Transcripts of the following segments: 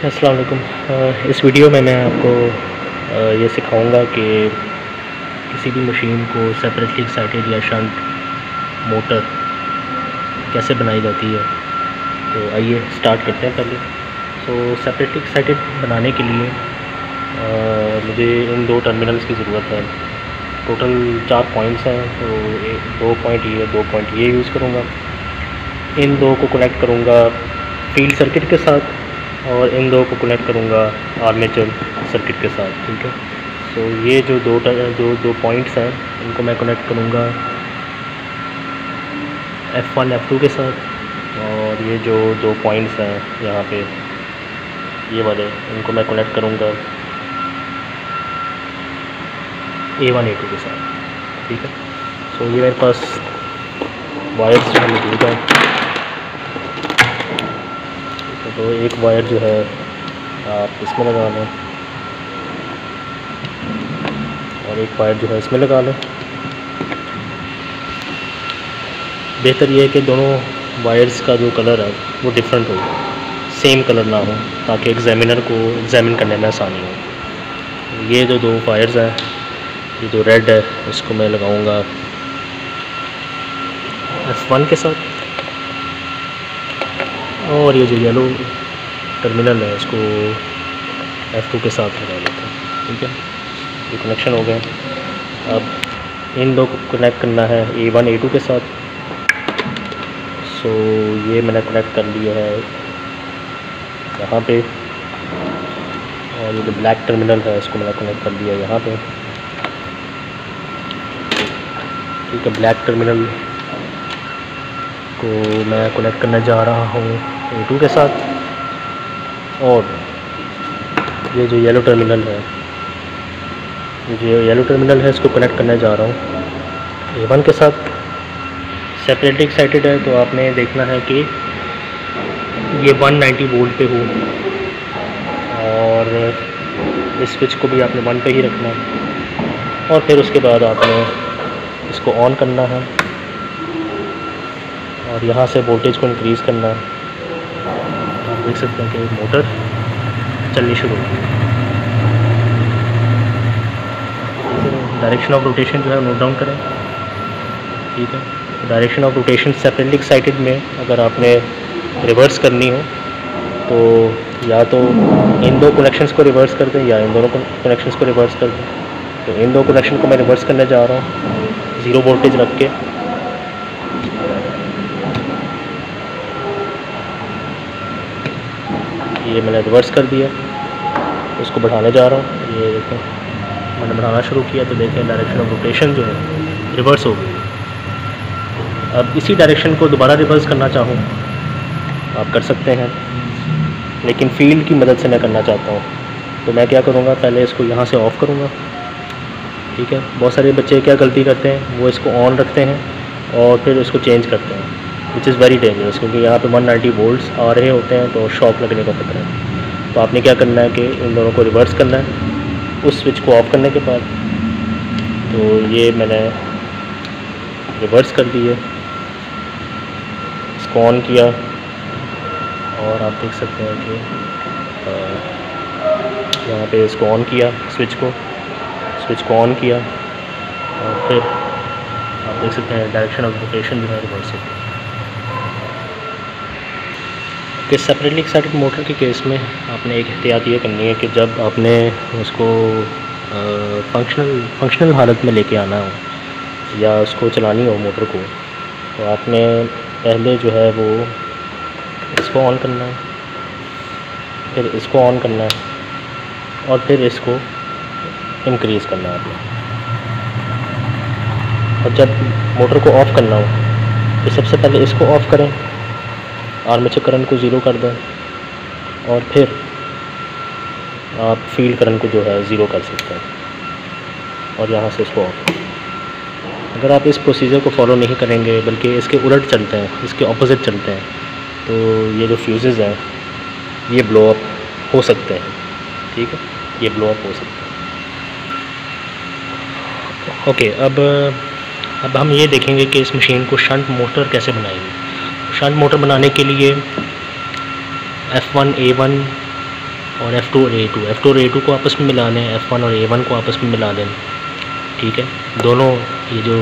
अस्सलाम वालेकुम। इस वीडियो में मैं आपको ये सिखाऊंगा कि किसी भी मशीन को सेपरेटली एक्साइटेड या शंट मोटर कैसे बनाई जाती है। तो आइए स्टार्ट करते हैं। पहले सेपरेटली एक्साइटेड बनाने के लिए मुझे इन दो टर्मिनल्स की ज़रूरत है। टोटल 4 पॉइंट्स हैं, तो 2 पॉइंट ये 2 पॉइंट ये यूज़ करूँगा। इन दो को कनेक्ट करूँगा फील्ड सर्किट के साथ और इन दो को कनेक्ट करूँगा आर्मेचर सर्किट के साथ। ठीक है, तो ये जो दो पॉइंट्स हैं इनको मैं कनेक्ट करूँगा F1 F2 के साथ, और ये जो 2 पॉइंट्स हैं यहाँ पे ये वाले इनको मैं कनेक्ट करूँगा A1 A2 के साथ। ठीक है, तो ये मेरे पास वायर्स जो है मौजूद है। तो एक वायर जो है आप इसमें लगा लें और एक वायर जो है इसमें लगा लें। बेहतर ये है कि दोनों वायर्स का जो कलर है वो डिफरेंट हो, सेम कलर ना हो, ताकि एग्जामिनर को एग्जामिन करने में आसानी हो। ये जो 2 वायर्स हैं, ये जो रेड है इसको मैं लगाऊंगा F1 के साथ, और ये जो येलो टर्मिनल है इसको F2 के साथ लगा लेते हैं। ठीक है, ये कनेक्शन हो गए। अब इन दो को कनेक्ट करना है A1 A2 के साथ। ये मैंने कनेक्ट कर लिया है यहाँ पे, और ये जो ब्लैक टर्मिनल है इसको मैंने कनेक्ट कर दिया यहाँ पे। ठीक है, ब्लैक टर्मिनल को मैं कनेक्ट करने जा रहा हूँ A2 के साथ, और ये जो येलो टर्मिनल है, इसको कनेक्ट करने जा रहा हूँ A1 के साथ। सेपरेटली एक्साइटेड है तो आपने देखना है कि ये 190 वोल्ट पे हो, और इस स्विच को भी आपने 1 पे ही रखना है, और फिर उसके बाद आपने इसको ऑन करना है और यहाँ से वोल्टेज को इंक्रीज़ करना है। आप देख सकते हैं कि मोटर चलनी शुरू हो गई। डायरेक्शन ऑफ रोटेशन जो है नोट डाउन करें। ठीक है, direction of rotation separately excited में अगर आपने रिवर्स करनी हो तो या तो इन दो कनेक्शंस को रिवर्स कर दें या इन दोनों कनेक्शंस को रिवर्स कर दें। तो इन दो कनेक्शन को मैं रिवर्स करने जा रहा हूँ 0 वोल्टेज रख के। ये मैंने रिवर्स कर दिया, उसको बढ़ाने जा रहा हूँ। ये देखें, मैंने बढ़ाना शुरू किया तो देखें डायरेक्शन ऑफ रोटेशन जो है रिवर्स हो गई। अब इसी डायरेक्शन को दोबारा रिवर्स करना चाहूँ आप कर सकते हैं, लेकिन फील्ड की मदद से मैं करना चाहता हूँ। तो मैं क्या करूँगा, पहले इसको यहाँ से ऑफ़ करूँगा। ठीक है, बहुत सारे बच्चे क्या गलती करते हैं, वो इसको ऑन रखते हैं और फिर इसको चेंज करते हैं, विच इज़ वेरी डेंजरस, क्योंकि यहाँ पे 190 वोल्ट्स आ रहे होते हैं तो शॉक लगने का खतरा है। तो आपने क्या करना है कि इन दोनों को रिवर्स करना है उस स्विच को ऑफ़ करने के बाद। तो ये मैंने रिवर्स कर दिए, इसको ऑन किया, और आप देख सकते हैं कि यहाँ पे इसको ऑन किया, स्विच को ऑन किया, और फिर आप देख सकते हैं डायरेक्शन ऑफ रोटेशन जो है रिवर्स हो गई। कि सेपरेटली एक्साइटेड मोटर के केस में आपने एक एहतियात ये करनी है कि जब आपने उसको फंक्शनल हालत में लेके आना हो या उसको चलानी हो मोटर को, तो आपने पहले जो है वो इसको ऑन करना है, फिर इसको ऑन करना है, और फिर इसको इंक्रीज़ करना है आपने। और जब मोटर को ऑफ़ करना हो तो सबसे पहले इसको ऑफ़ करें, आर्मेचर करंट को 0 कर दें, और फिर आप फील्ड करंट को जो है 0 कर सकते हैं, और यहाँ से इसको ऑफ। अगर आप इस प्रोसीजर को फॉलो नहीं करेंगे बल्कि इसके उलट चलते हैं, इसके ऑपोजिट चलते हैं, तो ये जो फ्यूज़ेस हैं ये ब्लो अप हो सकते हैं। ठीक है, ये ब्लो अप हो सकते हैं। ओके, अब हम ये देखेंगे कि इस मशीन को शंट मोटर कैसे बनाएंगे। शंट मोटर बनाने के लिए F1 A1 और F2 और A2 को आपस में मिला लें, F1 और A1 को आपस में मिला लें। ठीक है, दोनों ये जो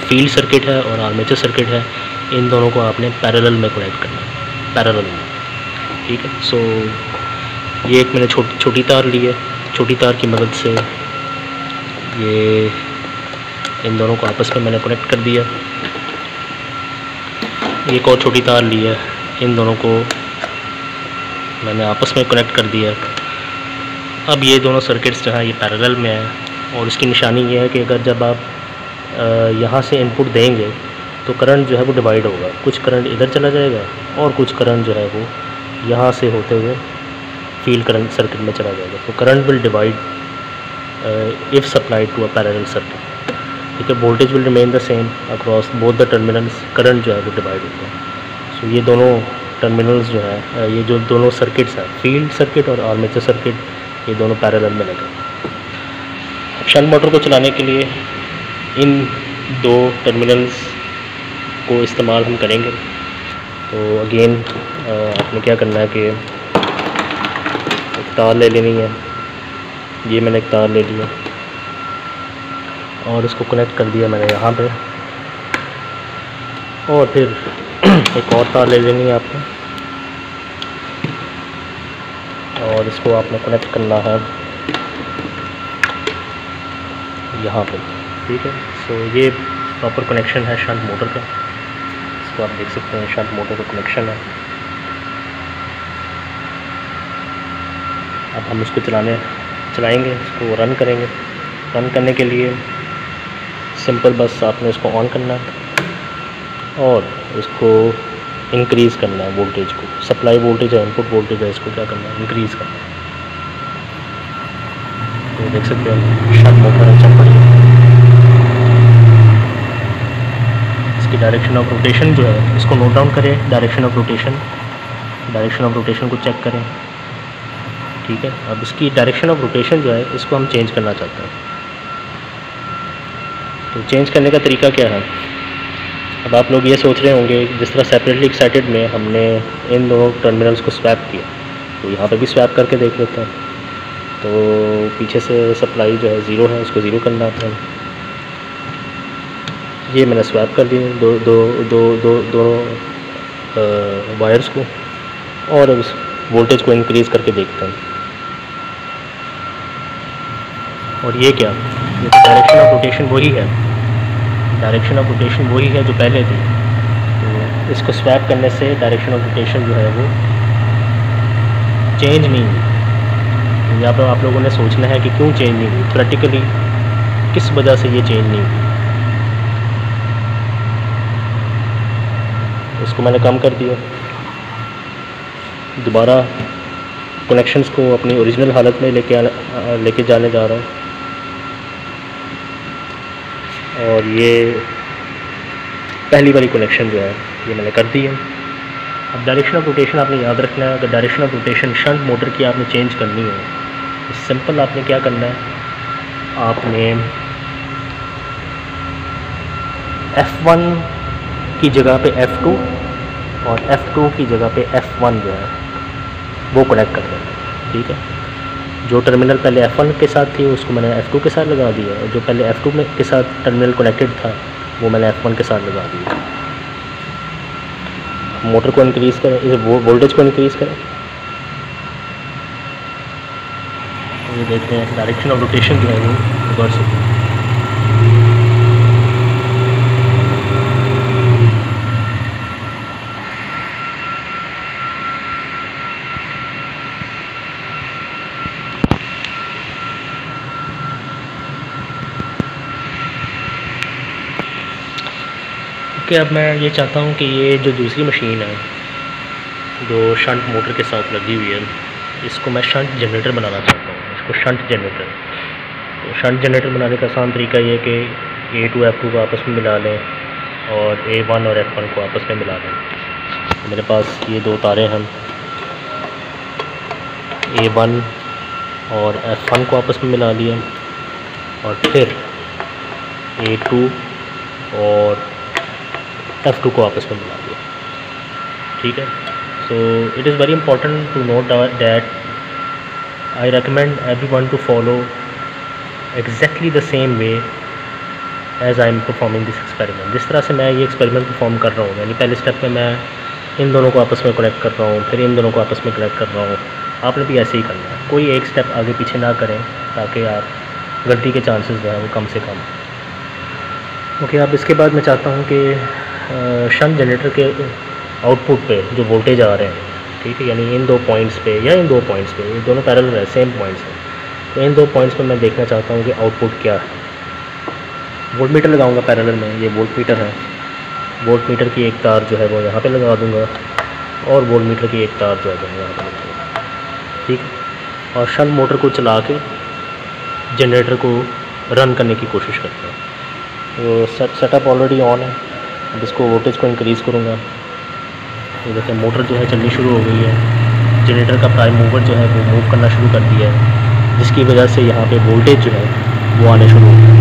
फील्ड सर्किट है और आर्मेचर सर्किट है, इन दोनों को आपने पैरेलल में कनेक्ट करना है, पैरेलल में। ठीक है, सो ये एक मैंने छोटी तार ली है, छोटी तार की मदद से ये इन दोनों को आपस में मैंने कनेक्ट कर दिया। एक और छोटी तार ली है, इन दोनों को मैंने आपस में कनेक्ट कर दिया। अब ये दोनों सर्किट्स जो हैं ये पैरेलल में हैं, और इसकी निशानी ये है कि अगर जब आप यहाँ से इनपुट देंगे तो करंट जो है वो डिवाइड होगा, कुछ करंट इधर चला जाएगा और कुछ करंट जो है वो यहाँ से होते हुए फील्ड करंट सर्किट में चला जाएगा। तो current will divide if supplied to a parallel circuit. ठीक है, voltage will remain the same across both the terminals, current जो है वो डिवाइड होता है। सो ये दोनों टर्मिनल्स जो है, ये जो दोनों सर्किट्स हैं, फील्ड सर्किट और आर्मेचर सर्किट, ये दोनों पैरेलल में लगे। अब शंट मोटर को चलाने के लिए इन दो टर्मिनल्स को इस्तेमाल हम करेंगे। तो अगेन आपने क्या करना है कि एक तार ले लेनी है, ये मैंने एक तार ले लिया और इसको कनेक्ट कर दिया मैंने यहाँ पे, और फिर एक और तार ले लेनी है आपको और इसको आपने कनेक्ट करना है यहाँ पे। ठीक है, सो ये प्रॉपर कनेक्शन है शंट मोटर का, इसको आप देख सकते हैं शंट मोटर का कनेक्शन है। अब हम इसको चलाएंगे, इसको रन करेंगे। रन करने के लिए सिंपल बस आपने इसको ऑन करना है और इसको इंक्रीज़ करना है वोल्टेज को, सप्लाई वोल्टेज है, इनपुट वोल्टेज है, इसको क्या करना है, इंक्रीज़ करना है। तो देख सकते हैं शंट मोटर चल पड़ी है। इसकी डायरेक्शन ऑफ रोटेशन जो है इसको नोट डाउन करें, डायरेक्शन ऑफ रोटेशन को चेक करें। ठीक है, अब इसकी डायरेक्शन ऑफ रोटेशन जो है इसको हम चेंज करना चाहते हैं। तो चेंज करने का तरीका क्या है? अब आप लोग ये सोच रहे होंगे जिस तरह सेपरेटली एक्साइटेड में हमने इन दोनों टर्मिनल्स को स्वैप किया, तो यहाँ पे भी स्वैप करके देख लेते हैं। तो पीछे से सप्लाई जो है ज़ीरो है, उसको ज़ीरो करना है। ये मैंने स्वैप कर दिए दोनों वायर्स को, और अब इस वोल्टेज को इंक्रीज़ करके देखते हैं। और ये क्या, ये तो डायरेक्शन ऑफ रोटेशन वही है, डायरेक्शन ऑफ रोटेशन वही है जो पहले थी। तो इसको स्वैप करने से डायरेक्शन ऑफ रोटेशन जो है वो चेंज नहीं हुई। तो यहाँ पर आप लोगों ने सोचना है कि क्यों चेंज नहीं हुई, प्रैक्टिकली किस वजह से ये चेंज नहीं हुई। इसको मैंने कम कर दिया, दोबारा कनेक्शंस को अपनी ओरिजिनल हालत में लेके जाने जा रहा हूँ। और ये पहली वाली कनेक्शन जो है ये मैंने कर दी है। अब डायरेक्शन ऑफ रोटेशन आपने याद रखना है। अगर direction of rotation shunt motor की आपने चेंज करनी है तो सिंपल आपने क्या करना है, आपने F1 की जगह पे F2 और F2 की जगह पे F1 जो है वो कनेक्ट कर देना। ठीक है, जो टर्मिनल पहले F1 के साथ थी उसको मैंने F2 के साथ लगा दिया, और जो पहले F2 के साथ टर्मिनल कनेक्टेड था वो मैंने F1 के साथ लगा दिया। मोटर को इंक्रीज़ करें, इस वोल्टेज को इंक्रीज़ करें, तो ये देखते हैं डायरेक्शन ऑफ रोटेशन जो है वो रिवर्स होती है। कि अब मैं ये चाहता हूँ कि ये जो दूसरी मशीन है जो शंट मोटर के साथ लगी हुई है, इसको मैं शंट जनरेटर बनाना चाहता हूँ, इसको शंट जनरेटर। तो शंट जनरेटर बनाने का आसान तरीका ये है कि A2 F2 को आपस में मिला लें और A1 और F1 को आपस में मिला लें। तो मेरे पास ये दो तारें हैं, A1 और F1 को आपस में मिला लिया और फिर A2 और F2 को आपस में मिला दिया। ठीक है, so it is very important to note that I recommend everyone to follow exactly the same way as I am performing this experiment। जिस तरह से मैं ये एक्सपेरिमेंट परफॉर्म कर रहा हूँ, यानी पहले स्टेप में मैं इन दोनों को आपस में कनेक्ट कर रहा हूँ, फिर इन दोनों को आपस में कनेक्ट कर रहा हूँ। आपने भी ऐसे ही करना है, कोई एक स्टेप आगे पीछे ना करें ताकि आप गलती के चांसेस जो है वो कम से कम। ओके, अब इसके बाद मैं चाहता हूँ कि शंट जनरेटर के आउटपुट पे जो वोल्टेज आ रहे हैं, ठीक है, यानी इन 2 पॉइंट्स पे या इन 2 पॉइंट्स पे, ये दोनों पैरेलल है, सेम पॉइंट्स हैं, तो इन 2 पॉइंट्स पे मैं देखना चाहता हूँ कि आउटपुट क्या है। वोल्ट मीटर लगाऊंगा पैरेलल में, ये वोल्ट मीटर है। वोल्ट मीटर की एक तार जो है वो यहाँ पे लगा दूँगा और वोल्ट मीटर की एक तार जो है वो यहाँ पे लगा दूँगा, ठीक है। और शंट मोटर को चला के जनरेटर को रन करने की कोशिश करते हैं। तो सेटअप ऑलरेडी ऑन है। अब इसको वोल्टेज को इंक्रीज़ करूँगा। ये देखिए मोटर जो है चलनी शुरू हो गई है। जनरेटर का प्राइम मूवर जो है वो मूव करना शुरू कर दिया है, जिसकी वजह से यहाँ पे वोल्टेज जो है वो आने शुरू हो गया।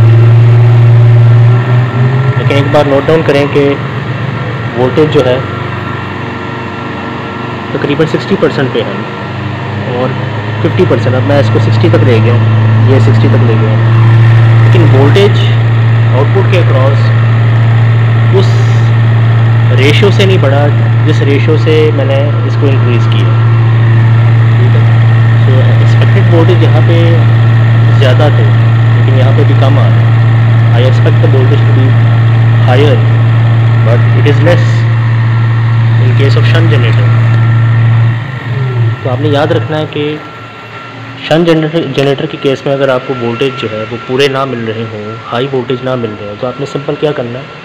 लेकिन एक बार नोट डाउन करें कि वोल्टेज जो है तकरीबन 60% पे है और 50%, अब मैं इसको 60 तक ले गया, ये 60 तक ले गया, लेकिन वोल्टेज आउटपुट के अक्रॉस उस रेशियो से नहीं बढ़ा जिस रेशियो से मैंने इसको इंक्रीज़ किया, ठीक है। सो एक्सपेक्टेड वोल्टेज यहाँ पे ज़्यादा थे लेकिन यहाँ पे भी कम आ रहे हैं। I expect the voltage to be higher but it is less in case of shunt generator. तो आपने याद रखना है कि शंट जनरेटर के केस में अगर आपको वोल्टेज जो है वो पूरे ना मिल रहे हों, हाई वोल्टेज ना मिल रहे हो, तो आपने सिंपल क्या करना है,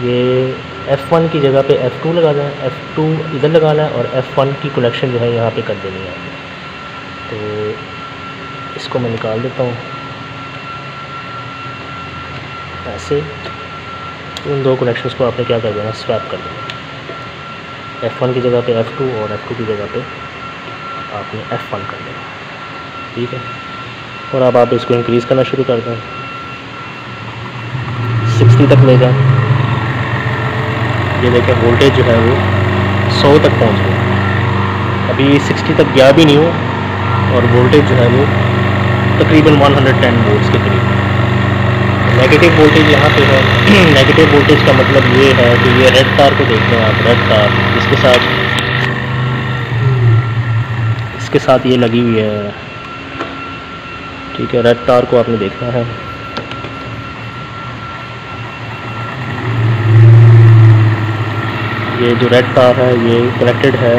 ये F1 की जगह पे F2 लगाना है, F2 इधर लगाना है और F1 की कनेक्शन जो है यहाँ पे कर देनी है। तो इसको मैं निकाल देता हूँ ऐसे। इन 2 कनेक्शंस को आपने क्या कर देना, स्वैप कर देना। F1 की जगह पे F2 और F2 की जगह पे आपने F1 कर देना, ठीक है। और अब आप इसको इंक्रीज़ करना शुरू कर दें, 60 तक ले जाएं। ये देखें वोल्टेज जो है वो 100 तक पहुंच गया। अभी 60 तक गया भी नहीं हो और वोल्टेज जो है वो तकरीबन 110 वोल्ट्स के करीब। नेगेटिव वोल्टेज यहाँ पे है। नेगेटिव वोल्टेज का मतलब ये है कि ये रेड तार को देख लें आप, रेड तार इसके साथ ये लगी हुई है, ठीक है। रेड तार को आपने देखना है। ये जो रेड तार है ये कनेक्टेड है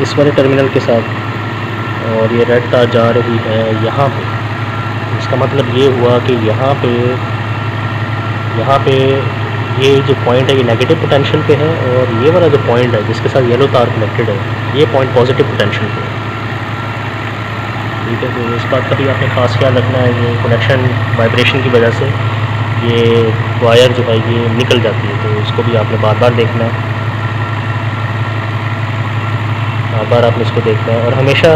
इस वाले टर्मिनल के साथ और ये रेड तार जा रही है यहाँ पे। इसका मतलब ये हुआ कि यहाँ पे ये जो पॉइंट है ये नेगेटिव पोटेंशियल पे है और ये वाला जो पॉइंट है जिसके साथ येलो तार कनेक्टेड है ये पॉइंट पॉजिटिव पोटेंशियल पे है, ठीक है। तो इस बात का भी आपने ख़ास ख्याल रखना है। ये कनेक्शन वाइब्रेशन की वजह से ये वायर जो है ये निकल जाती है, तो इसको भी आपने बार बार देखना है, बार बार आपने इसको देखना है। और हमेशा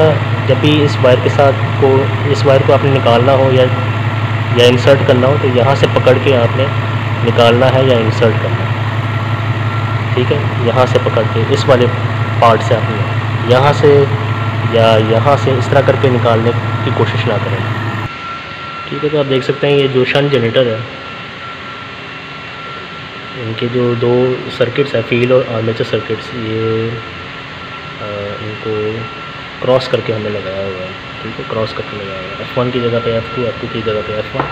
जब भी इस वायर को आपने निकालना हो या इंसर्ट करना हो तो यहाँ से पकड़ के आपने निकालना है या इंसर्ट करना है, ठीक है। यहाँ से पकड़ के इस वाले पार्ट से आपने यहाँ से या यहाँ से इस तरह करके निकालने की कोशिश ना करें, ठीक है। तो आप देख सकते हैं ये जो शंट जनरेटर है इनके जो 2 सर्किट्स हैं, फील्ड और आर्मेचर सर्किट्स, ये इनको क्रॉस करके हमने लगाया हुआ है, ठीक है। क्रॉस करके लगाया हुआ है, F1 की जगह पे F2, F2 की जगह पे F1।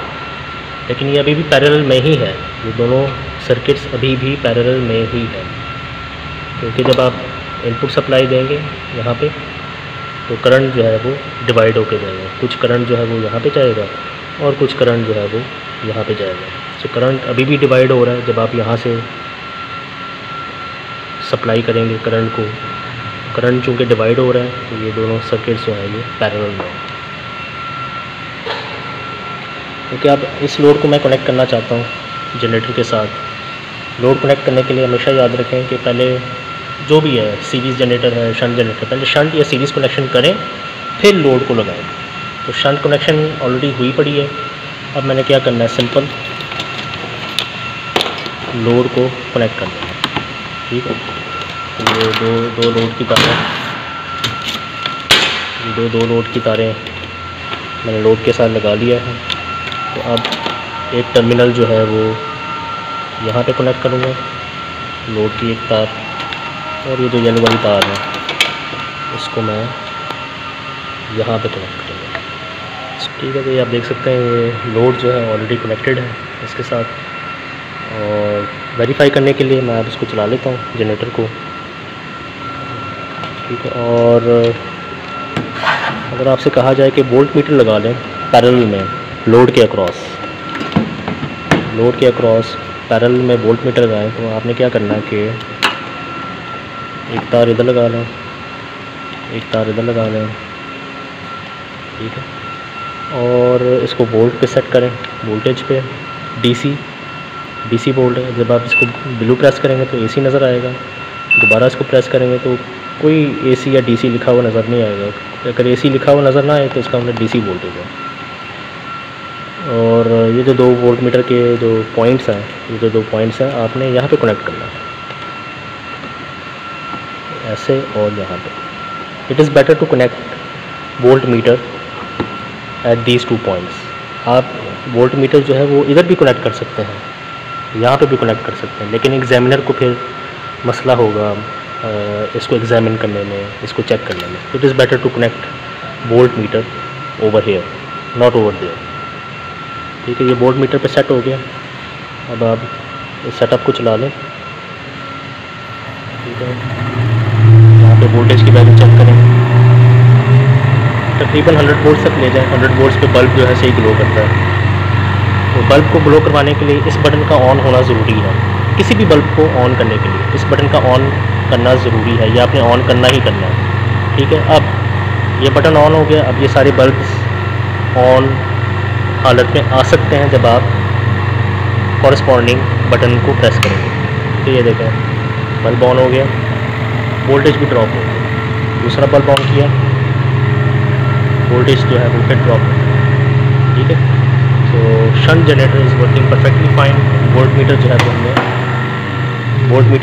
लेकिन ये अभी भी पैरेलल में ही है, ये दोनों सर्किट्स अभी भी पैरेलल में ही है, क्योंकि जब आप इनपुट सप्लाई देंगे यहाँ पे तो करंट जो है वो डिवाइड होके जाएगा। कुछ करंट जो है वो यहाँ पे जाएगा और कुछ करंट जो है वो यहाँ पे जाएगा। तो करंट अभी भी डिवाइड हो रहा है। जब आप यहाँ से सप्लाई करेंगे करंट को, करंट चूँकि डिवाइड हो रहा है तो ये दोनों सर्किट्स जो है ये पैरेलल में है। क्योंकि अब इस लोड को मैं कनेक्ट करना चाहता हूँ जनरेटर के साथ। लोड कनेक्ट करने के लिए हमेशा याद रखें कि पहले जो भी है सीरीज़ जनरेटर है, शंट जनरेटर, पहले शंट या सीरीज़ कनेक्शन करें फिर लोड को लगाएं। तो शंट कनेक्शन ऑलरेडी हुई पड़ी है। अब मैंने क्या करना है, सिंपल लोड को कनेक्ट कर देना है। ठीक है। ये दो लोड की तारें, दो लोड की तारें मैंने लोड के साथ लगा लिया है। तो अब एक टर्मिनल जो है वो यहाँ पे कनेक्ट करूँगा, लोड की एक तार, और ये जो येलो वाली तार है इसको मैं यहाँ पे कनेक्ट करूँगा। ठीक है, तो ये आप देख सकते हैं ये लोड जो है ऑलरेडी कनेक्टेड है इसके साथ। और वेरीफाई करने के लिए मैं अब इसको चला लेता हूँ जनरेटर को। ठीक है, और अगर आपसे कहा जाए कि वोल्ट मीटर लगा लें पैरेलल में लोड के अक्रॉस पैरेलल में वोल्ट मीटर लगाएं, तो आपने क्या करना है कि एक तार इधर लगा लें, एक तार इधर लगा लें। ठीक है, और इसको वोल्ट पे सेट करें, वोल्टेज पे। डीसी वोल्ट है। जब आप इसको ब्लू प्रेस करेंगे तो एसी नज़र आएगा, दोबारा इसको प्रेस करेंगे तो कोई एसी या डीसी लिखा हुआ नज़र नहीं आएगा। अगर एसी लिखा हुआ नज़र ना आए तो इसका मतलब डीसी वोल्टेज है। और ये जो 2 वोल्ट मीटर के जो पॉइंट्स हैं, ये जो 2 पॉइंट्स हैं आपने यहाँ पे कनेक्ट करना है, ऐसे और यहाँ पे। It is better to connect volt meter at these 2 points. आप वोल्ट मीटर जो है वो इधर भी कनेक्ट कर सकते हैं, यहाँ पे भी कनेक्ट कर सकते हैं, लेकिन एग्जामिनर को फिर मसला होगा इसको एग्जामिन करने में, इसको चेक करने में। It is better to connect volt meter over here, not over there. ठीक है, ये वोल्ट मीटर पे सेट हो गया। अब आप इस सेटअप को चला लें। ठीक है, यहाँ पे वोल्टेज की वैल्यू चेक करें, तकरीबन 100 वोल्ट तक ले जाएं। 100 वोल्ट्स पे बल्ब जो है सही ग्लो करता है। तो बल्ब को ग्लो करवाने के लिए इस बटन का ऑन होना ज़रूरी है। किसी भी बल्ब को ऑन करने के लिए इस बटन का ऑन करना ज़रूरी है, या आपने ऑन करना ही करना है। ठीक है, अब ये बटन ऑन हो गया। अब ये सारे बल्ब ऑन हालत में आ सकते हैं जब आप कॉरस्पॉन्डिंग बटन को प्रेस करेंगे। तो ये देखें बल्ब ऑन हो गया, वोल्टेज भी ड्रॉप हो गया। दूसरा बल्ब ऑन किया, वोल्टेज जो है वो फिर ड्रॉप हो गया। ठीक है, तो shunt generator is working perfectly fine. Volt meter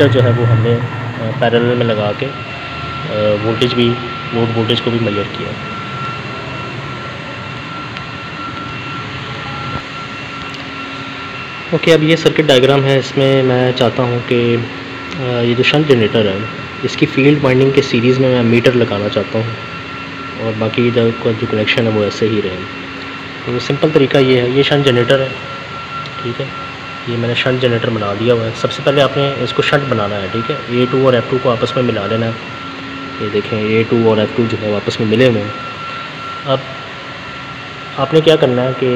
जो है वो हमने पैरेलल में लगा के वोल्टेज भी, लोड वोल्टेज को भी मेजर किया। ओके, अब ये सर्किट डायग्राम है। इसमें मैं चाहता हूँ कि ये जो शंट जनरेटर है इसकी फील्ड वाइंडिंग के सीरीज़ में मैं मीटर लगाना चाहता हूँ, और बाकी जो कनेक्शन है वो ऐसे ही रहे। तो सिंपल तरीका ये है, ये शंट जनरेटर है। ठीक है, ये मैंने शंट जनरेटर बना दिया हुआ है। सबसे पहले आपने इसको शंट बनाना है। ठीक है, A2 और F2 को आपस में मिला लेना है। ये देखें A2 और F2 जो है आपस में मिले हुए हैं। अब आपने क्या करना है कि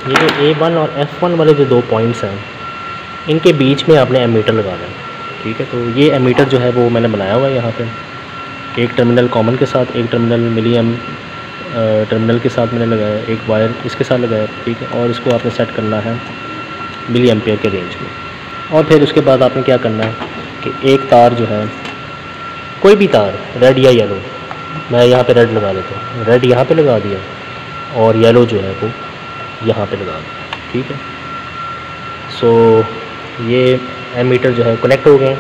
ये जो A1 और F1 वाले जो 2 पॉइंट्स हैं इनके बीच में आपने एमीटर लगाना है। ठीक है, तो ये एमीटर जो है वो मैंने बनाया हुआ है यहाँ पे, एक टर्मिनल कॉमन के साथ, एक टर्मिनल मिली टर्मिनल के साथ मैंने लगाया, एक वायर इसके साथ लगाया। ठीक है, और इसको आपने सेट करना है मिली एम्पेयर के रेंज में। और फिर उसके बाद आपने क्या करना है कि एक तार जो है, कोई भी तार, रेड या येलो, मैं यहाँ पे रेड लगा लेता हूँ, रेड यहाँ पे लगा दिया और येलो जो है वो यहाँ पे लगा दिया। ठीक है, सो ये एमीटर जो है कनेक्ट हो गए।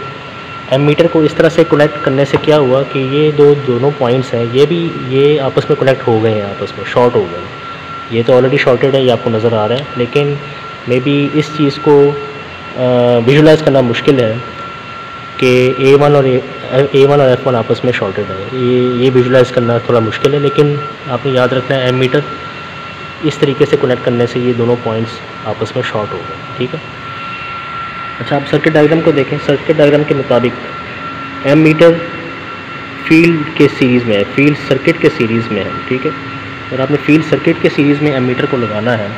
एमीटर को इस तरह से कनेक्ट करने से क्या हुआ कि ये दोनों पॉइंट्स हैं ये आपस में कनेक्ट हो गए हैं, आपस में शॉर्ट हो गए। ये तो ऑलरेडी शॉर्टेड है, ये आपको नज़र आ रहा है, लेकिन मे बी इस चीज़ को विजुलाइज़ करना मुश्किल है कि A1 और F1 आपस में शॉर्टेड है। ये विजुलाइज़ करना थोड़ा मुश्किल है, लेकिन आपने याद रखना है एमीटर इस तरीके से कनेक्ट करने से ये दोनों पॉइंट्स आपस में शॉर्ट हो गए। ठीक है, अच्छा, आप सर्किट डायग्राम को देखें। सर्किट डायग्राम के मुताबिक एमीटर फील्ड के सीरीज़ में है, फील्ड सर्किट के सीरीज़ में है। ठीक है, और आपने फील्ड सर्किट के सीरीज़ में एमीटर को लगाना है,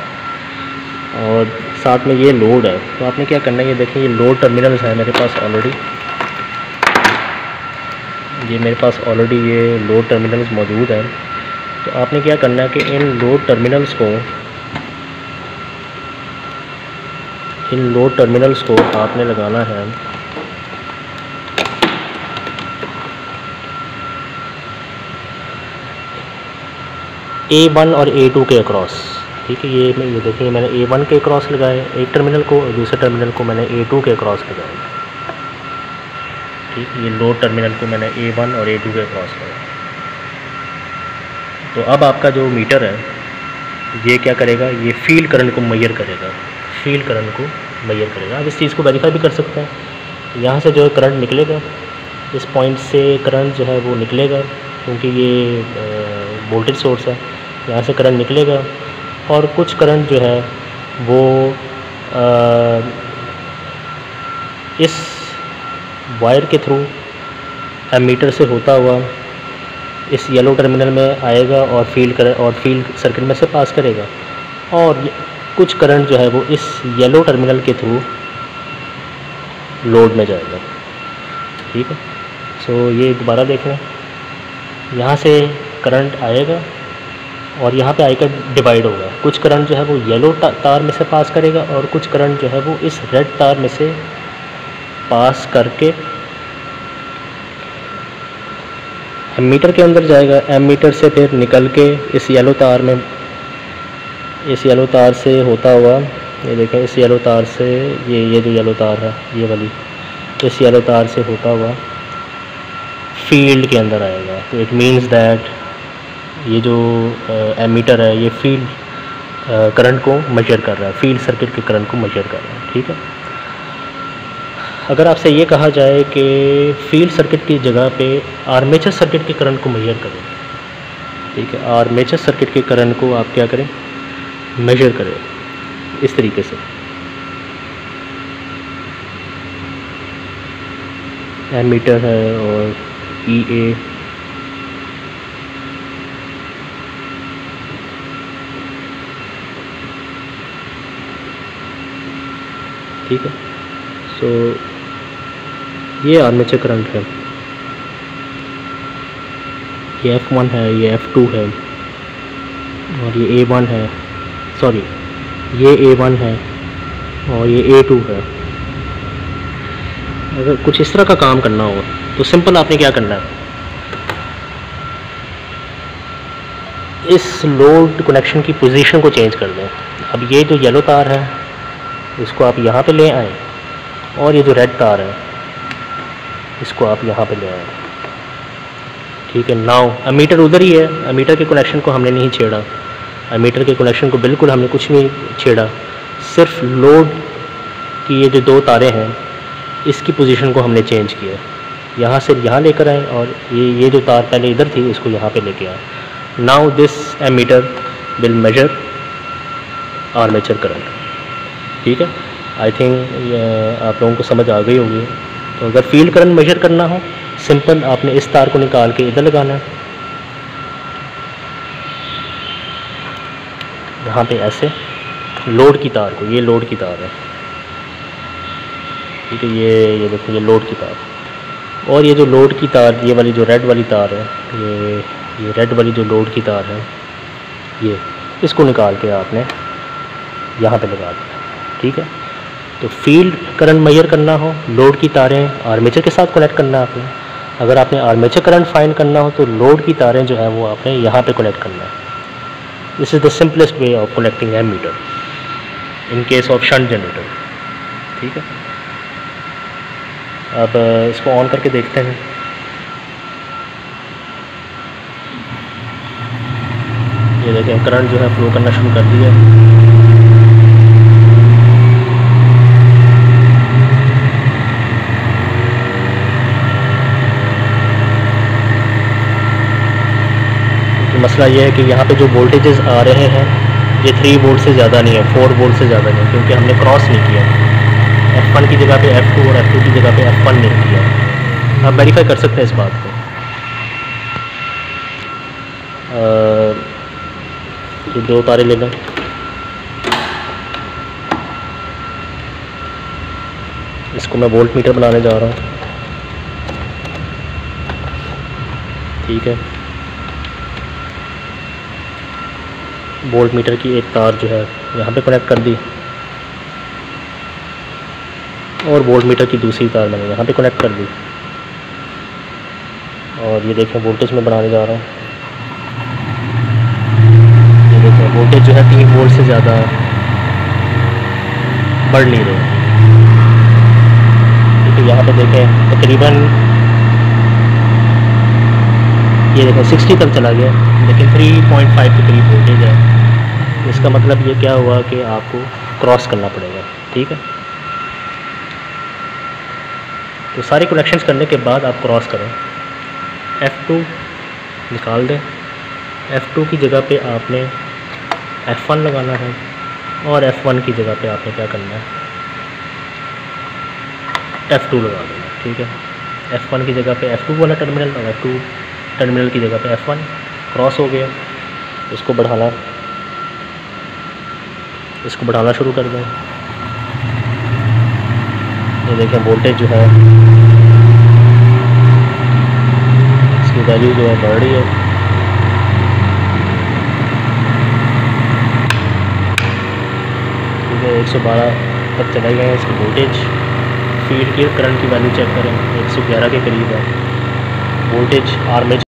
और साथ में ये लोड है। तो आपने क्या करना है, ये देखें, ये लोड टर्मिनल्स हैं मेरे पास ऑलरेडी, ये लोड टर्मिनल्स मौजूद हैं। तो आपने क्या करना है कि इन लोड टर्मिनल्स को आपने लगाना है A1 और A2 के अक्रॉस। ठीक है, ये देखिए मैंने A1 के अक्रॉस लगाए एक टर्मिनल को, और दूसरे टर्मिनल को मैंने A2 के अक्रॉस लगाया। ठीक, ये लोड टर्मिनल को मैंने A1 और A2 के क्रॉस किया। तो अब आपका जो मीटर है ये क्या करेगा, ये फील्ड करंट को मेजर करेगा, फील्ड करंट को मेजर करेगा। आप इस चीज़ को वेरीफाई भी कर सकते हैं। यहाँ से जो है करंट निकलेगा, इस पॉइंट से करंट जो है वो निकलेगा, क्योंकि ये वोल्टेज सोर्स है, यहाँ से करंट निकलेगा और कुछ करंट जो है वो इस वायर के थ्रू एमीटर से होता हुआ इस येलो टर्मिनल में आएगा और फील्ड सर्किट में से पास करेगा, और कुछ करंट जो है वो इस येलो टर्मिनल के थ्रू लोड में जाएगा। ठीक है, सो ये दोबारा देख लें, यहाँ से करंट आएगा और यहाँ पे आकर डिवाइड होगा। कुछ करंट जो है वो येलो तार में से पास करेगा और कुछ करंट जो है वो इस रेड तार में से पास करके एमीटर के अंदर जाएगा। एमीटर से फिर निकल के इस येलो तार में, इस येलो तार से होता हुआ, ये देखें इस येलो तार से, ये जो येलो तार है ये वाली, इस येलो तार से होता हुआ फील्ड के अंदर आएगा। तो इट मीन्स दैट ये जो एमीटर है ये फील्ड करंट को मेजर कर रहा है, फील्ड सर्किट के करंट को मेजर कर रहा है। ठीक है, अगर आपसे ये कहा जाए कि फील्ड सर्किट की जगह पे आर्मेचर सर्किट के करंट को मेजर करें, ठीक है, आर्मेचर सर्किट के करंट को आप क्या करें, मेजर करें इस तरीके से। एमीटर है और EA, ठीक है, सो ये आर्मेचर करंट है, ये F1 है, ये F2 है और ये A1 है, सॉरी ये A1 है और ये A2 है। अगर कुछ इस तरह का काम करना हो तो सिंपल आपने क्या करना है, इस लोड कनेक्शन की पोजीशन को चेंज कर दें। अब ये जो येलो तार है इसको आप यहाँ पे ले आएँ और ये जो रेड तार है इसको आप यहाँ पे ले आएँ। ठीक है, नाउ एमीटर उधर ही है, एमीटर के कनेक्शन को हमने नहीं छेड़ा, एमीटर के कनेक्शन को बिल्कुल हमने कुछ नहीं छेड़ा, सिर्फ लोड की ये जो दो तारें हैं इसकी पोजीशन को हमने चेंज किया। यहाँ से यहाँ लेकर आए और ये जो तार पहले इधर थी इसको यहाँ पे लेके आए। Now this ammeter will measure armature current. ठीक है, आई थिंक आप लोगों को समझ आ गई होगी। तो अगर फील्ड करंट मेजर करना हो, सिंपल आपने इस तार को निकाल के इधर लगाना है, यहाँ पे ऐसे लोड की तार को, ये लोड की तार है, ठीक है, ये देखो ये लोड की तार, और ये जो लोड की तार, ये वाली जो रेड वाली तार है, ये रेड वाली जो लोड की तार है, ये इसको निकाल के आपने यहाँ पे लगा दिया। ठीक है, तो फील्ड करंट मेजर करना हो, लोड की तारें आर्मेचर के साथ कनेक्ट करना है आपने। अगर आपने आर्मेचर करंट फाइंड करना हो तो लोड की तारें जो है वो आपने यहाँ पे कनेक्ट करना है। This is the simplest way of connecting ammeter in case of shunt generator. ठीक है, अब इसको ऑन करके देखते हैं। ये देखें करंट जो है फ्लो करना शुरू कर दिया। मसला ये है कि यहाँ पे जो वोल्टेजेस आ रहे हैं ये 3 वोल्ट से ज़्यादा नहीं है, 4 वोल्ट से ज़्यादा नहीं, क्योंकि हमने क्रॉस नहीं किया। F1 की जगह पे F2 और F2 की जगह पे F1 नहीं किया। आप वेरीफाई कर सकते हैं इस बात को। ये दो तारे ले लें, इसको मैं वोल्ट मीटर बनाने जा रहा हूँ। ठीक है, वोल्ट मीटर की एक तार जो है यहाँ पे कनेक्ट कर दी और वोल्ट मीटर की दूसरी तार मैंने यहाँ पे कनेक्ट कर दी, और ये देखें वोल्टेज में बनाने जा रहा हूँ। ये देखें वोल्टेज जो है 3 वोल्ट से ज़्यादा बढ़ नहीं रहे। ठीक है, यहाँ पे देखें तकरीबन ये देखें 60 तक चला गया, लेकिन 3.5 के करीब वोल्टेज है। इसका मतलब ये क्या हुआ कि आपको क्रॉस करना पड़ेगा। ठीक है, तो सारे कनेक्शंस करने के बाद आप क्रॉस करें। F2 निकाल दें, F2 की जगह पे आपने F1 लगाना है, और F1 की जगह पे आपने क्या करना है, F2 लगा देना। ठीक है, F1 की जगह पे F2 वाला टर्मिनल, और F2 टर्मिनल की जगह पे F1। क्रॉस हो गया, इसको बढ़ाना शुरू कर दें। ये देखें वोल्टेज जो है, इसकी वैल्यू जो है बढ़ रही है। ठीक है, 112 तक चले गए हैं इसकी वोल्टेज। फील्ड की करंट की वैल्यू चेक करें, 111 के करीब है। Voltage armature